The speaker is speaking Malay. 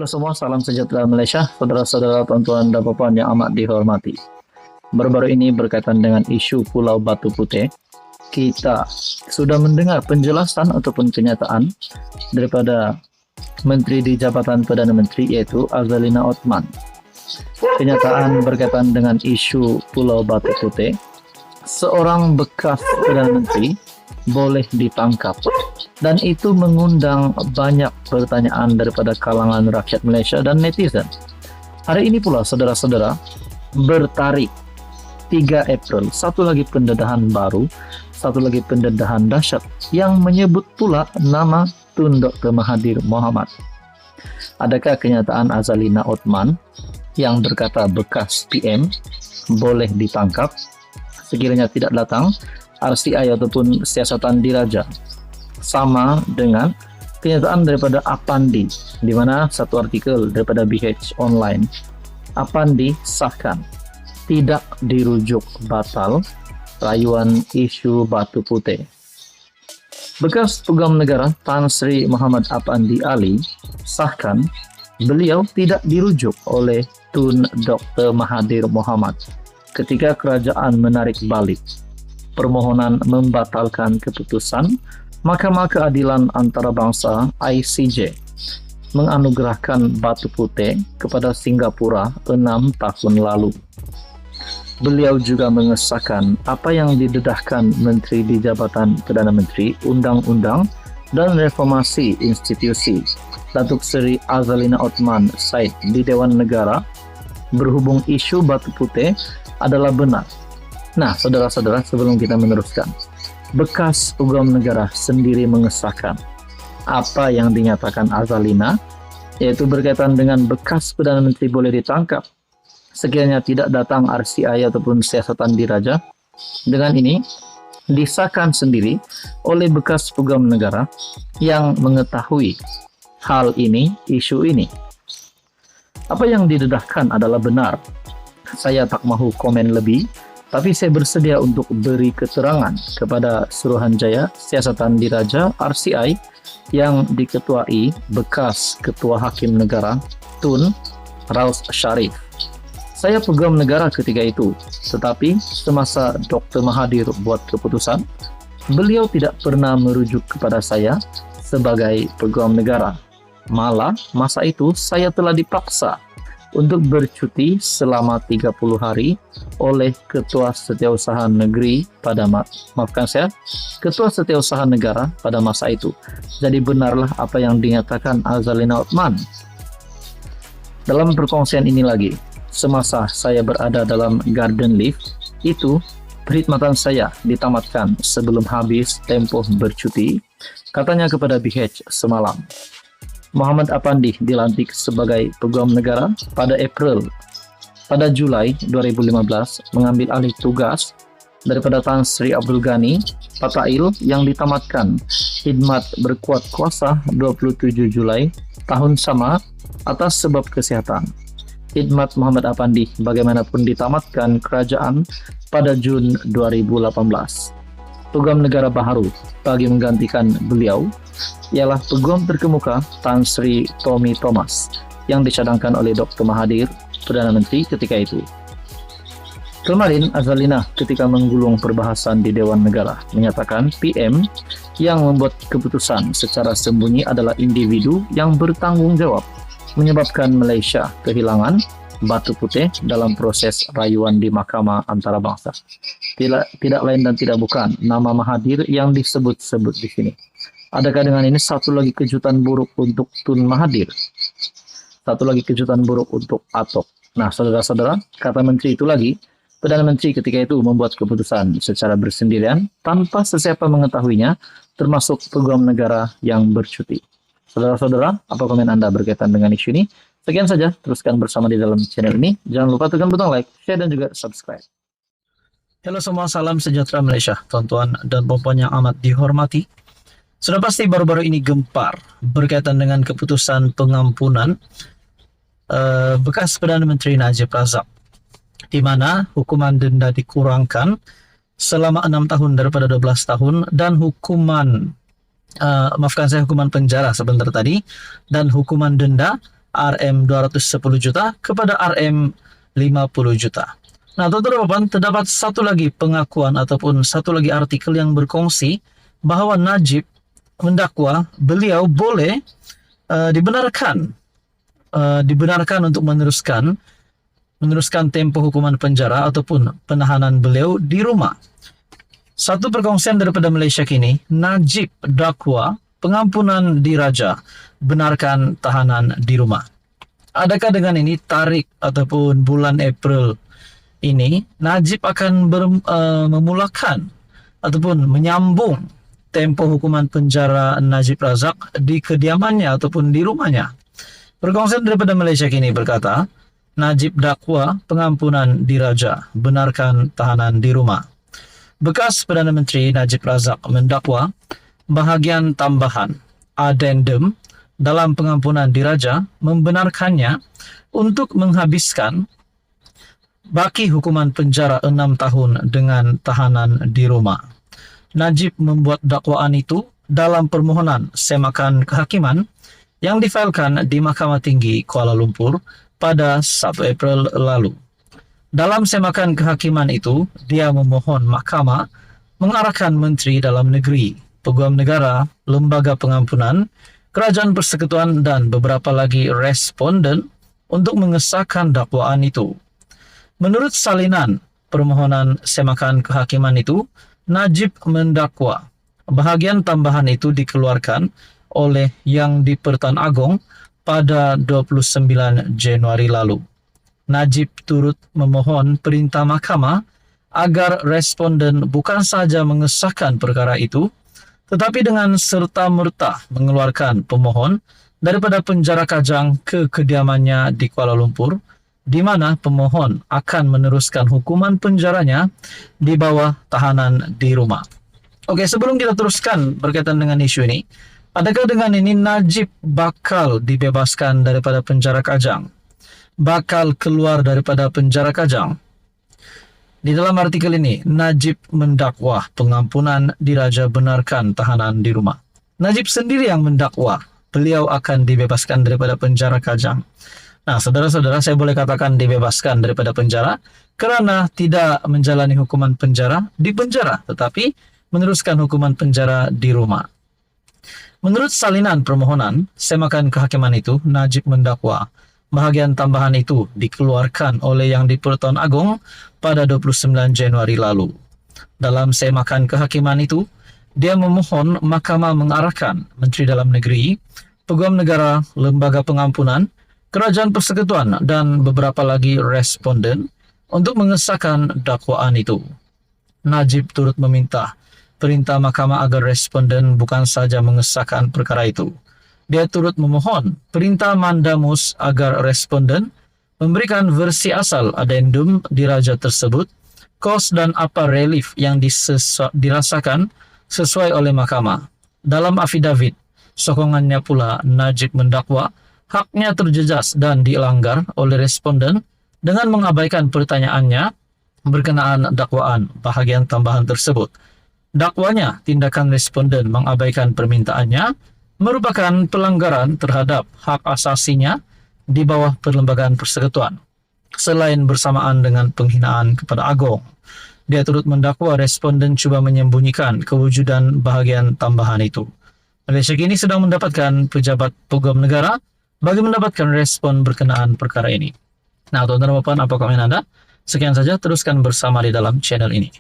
Halo semua, salam sejahtera Malaysia, saudara-saudara tuan-tuan dan puan yang amat dihormati. Baru-baru ini berkaitan dengan isu Pulau Batu Putih, kita sudah mendengar penjelasan ataupun kenyataan daripada Menteri di Jabatan Perdana Menteri iaitu Azalina Othman. Kenyataan berkaitan dengan isu Pulau Batu Putih, seorang bekas Perdana Menteri boleh ditangkap, dan itu mengundang banyak pertanyaan daripada kalangan rakyat Malaysia dan netizen. Hari ini pula saudara-saudara, bertarik 3 April, satu lagi pendedahan baru, satu lagi pendedahan dahsyat yang menyebut pula nama Tun Dr. Mahathir Mohamad. Adakah kenyataan Azalina Othman yang berkata bekas PM boleh ditangkap sekiranya tidak datang RCI ataupun siasatan diraja, sama dengan kenyataan daripada Apandi, di mana satu artikel daripada BH Online, Apandi sahkan tidak dirujuk batal rayuan isu Batu Putih. Bekas Pegawai Negara Tan Sri Muhammad Apandi Ali sahkan beliau tidak dirujuk oleh Tun Dr. Mahathir Mohamad ketika kerajaan menarik balik permohonan membatalkan keputusan Mahkamah Keadilan Antarabangsa ICJ menganugerahkan Batu Putih kepada Singapura 6 tahun lalu. Beliau juga mengesahkan apa yang didedahkan Menteri di Jabatan Perdana Menteri, Undang-Undang dan Reformasi Institusi Datuk Seri Azalina Othman Said di Dewan Negara berhubung isu Batu Putih adalah benar. Nah, saudara-saudara, sebelum kita meneruskan, bekas Pegawai Negara sendiri mengesahkan apa yang dinyatakan Azalina, yaitu berkaitan dengan bekas Perdana Menteri boleh ditangkap sekiranya tidak datang RCI ataupun siasatan diraja. Dengan ini, disahkan sendiri oleh bekas Pegawai Negara yang mengetahui hal ini, isu ini. Apa yang didedahkan adalah benar. Saya tak mahu komen lebih, tapi saya bersedia untuk beri keterangan kepada Suruhanjaya Siasatan Diraja RCI yang diketuai bekas Ketua Hakim Negara Tun Raus Sharif. Saya Pegawai Negara ketika itu, tetapi semasa Dr. Mahathir buat keputusan, beliau tidak pernah merujuk kepada saya sebagai Pegawai Negara. Malah masa itu saya telah dipaksa untuk bercuti selama 30 hari oleh Ketua Setiausaha Negeri pada Ketua Setiausaha Negara pada masa itu. Jadi benarlah apa yang dinyatakan Azalina Othman. Dalam perkongsian ini lagi, semasa saya berada dalam garden leave, itu perkhidmatan saya ditamatkan sebelum habis tempoh bercuti, katanya kepada BH semalam. Muhammad Apandi dilantik sebagai Pegawai Negara pada Julai 2015 mengambil alih tugas daripada Tan Sri Abdul Ghani Patail yang ditamatkan khidmat berkuat kuasa 27 Julai tahun sama atas sebab kesihatan. Khidmat Muhammad Apandi bagaimanapun ditamatkan kerajaan pada Jun 2018. Pegawai Negara baru bagi menggantikan beliau ialah Pegawai Terkemuka Tan Sri Tommy Thomas yang dicadangkan oleh Dr. Mahathir, Perdana Menteri ketika itu. Kemarin Azalina ketika menggulung perbahasan di Dewan Negara menyatakan PM yang membuat keputusan secara sembunyi adalah individu yang bertanggung jawab menyebabkan Malaysia kehilangan Batu Putih dalam proses rayuan di Mahkamah Antarabangsa. Tidak lain dan tidak bukan nama Mahathir yang disebut-sebut di sini. Adakah dengan ini satu lagi kejutan buruk untuk Tun Mahathir? Satu lagi kejutan buruk untuk Atok. Nah, saudara-saudara, kata menteri itu lagi, Perdana Menteri ketika itu membuat keputusan secara bersendirian tanpa sesiapa mengetahuinya, termasuk Pegawai Negara yang bercuti. Saudara-saudara, apa komen Anda berkaitan dengan isu ini? Sekian saja, teruskan bersama di dalam channel ini. Jangan lupa tekan butang like, share, dan juga subscribe. Halo semua, salam sejahtera Malaysia, tuan-tuan dan puan yang amat dihormati. Sudah pasti baru-baru ini gempar berkaitan dengan keputusan pengampunan bekas Perdana Menteri Najib Razak, di mana hukuman denda dikurangkan selama 6 tahun daripada 12 tahun dan hukuman hukuman penjara sebentar tadi dan hukuman denda RM 210 juta kepada RM 50 juta. Nah, teman-teman, terdapat satu lagi pengakuan ataupun satu lagi artikel yang berkongsi bahwa Najib mendakwa beliau boleh dibenarkan untuk meneruskan tempo hukuman penjara ataupun penahanan beliau di rumah. Satu perkongsian daripada Malaysia kini, Najib dakwa pengampunan diraja, benarkan tahanan di rumah. Adakah dengan ini tarik ataupun bulan April ini Najib akan memulakan ataupun menyambung tempo hukuman penjara Najib Razak di kediamannya ataupun di rumahnya? Perkongsian daripada Malaysia kini berkata, Najib dakwa pengampunan diraja, benarkan tahanan di rumah. Bekas Perdana Menteri Najib Razak mendakwa bahagian tambahan addendum dalam pengampunan diraja membenarkannya untuk menghabiskan baki hukuman penjara 6 tahun dengan tahanan di rumah. Najib membuat dakwaan itu dalam permohonan semakan kehakiman yang difailkan di Mahkamah Tinggi Kuala Lumpur pada 1 April lalu. Dalam semakan kehakiman itu, dia memohon mahkamah mengarahkan Menteri Dalam Negeri, Peguam Negara, Lembaga Pengampunan, Kerajaan Persekutuan dan beberapa lagi responden untuk mengesahkan dakwaan itu. Menurut salinan permohonan semakan kehakiman itu, Najib mendakwa bahagian tambahan itu dikeluarkan oleh Yang di-Pertuan Agong pada 29 Januari lalu. Najib turut memohon perintah mahkamah agar responden bukan sahaja mengesahkan perkara itu, tetapi dengan serta-merta mengeluarkan pemohon daripada penjara Kajang ke kediamannya di Kuala Lumpur, di mana pemohon akan meneruskan hukuman penjaranya di bawah tahanan di rumah. Oke, sebelum kita teruskan berkaitan dengan isu ini, adakah dengan ini Najib bakal dibebaskan daripada penjara Kajang? Bakal keluar daripada penjara Kajang? Di dalam artikel ini, Najib mendakwa pengampunan diraja, benarkan tahanan di rumah. Najib sendiri yang mendakwa beliau akan dibebaskan daripada penjara Kajang. Nah, saudara-saudara, saya boleh katakan dibebaskan daripada penjara kerana tidak menjalani hukuman penjara di penjara, tetapi meneruskan hukuman penjara di rumah. Menurut salinan permohonan semakan kehakiman itu, Najib mendakwa bahagian tambahan itu dikeluarkan oleh Yang di-Pertuan Agong pada 29 Januari lalu. Dalam semakan kehakiman itu, dia memohon mahkamah mengarahkan Menteri Dalam Negeri, Peguam Negara, Lembaga Pengampunan, Kerajaan Persekutuan dan beberapa lagi responden untuk mengesahkan dakwaan itu. Najib turut meminta perintah mahkamah agar responden bukan saja mengesahkan perkara itu. Dia turut memohon perintah mandamus agar responden memberikan versi asal addendum diraja tersebut, kos dan apa relief yang dirasakan sesuai oleh mahkamah. Dalam afidavit, sokongannya pula Najib mendakwa haknya terjejas dan dilanggar oleh responden dengan mengabaikan pertanyaannya berkenaan dakwaan bahagian tambahan tersebut. Dakwanya tindakan responden mengabaikan permintaannya merupakan pelanggaran terhadap hak asasinya di bawah Perlembagaan Persekutuan, selain bersamaan dengan penghinaan kepada Agong. Dia turut mendakwa responden cuba menyembunyikan kewujudan bahagian tambahan itu. Malaysia kini sedang mendapatkan pejabat peguam negara bagi mendapatkan respon berkenaan perkara ini. Nah, tuan-tuan dan puan, apa komen Anda? Sekian saja, teruskan bersama di dalam channel ini.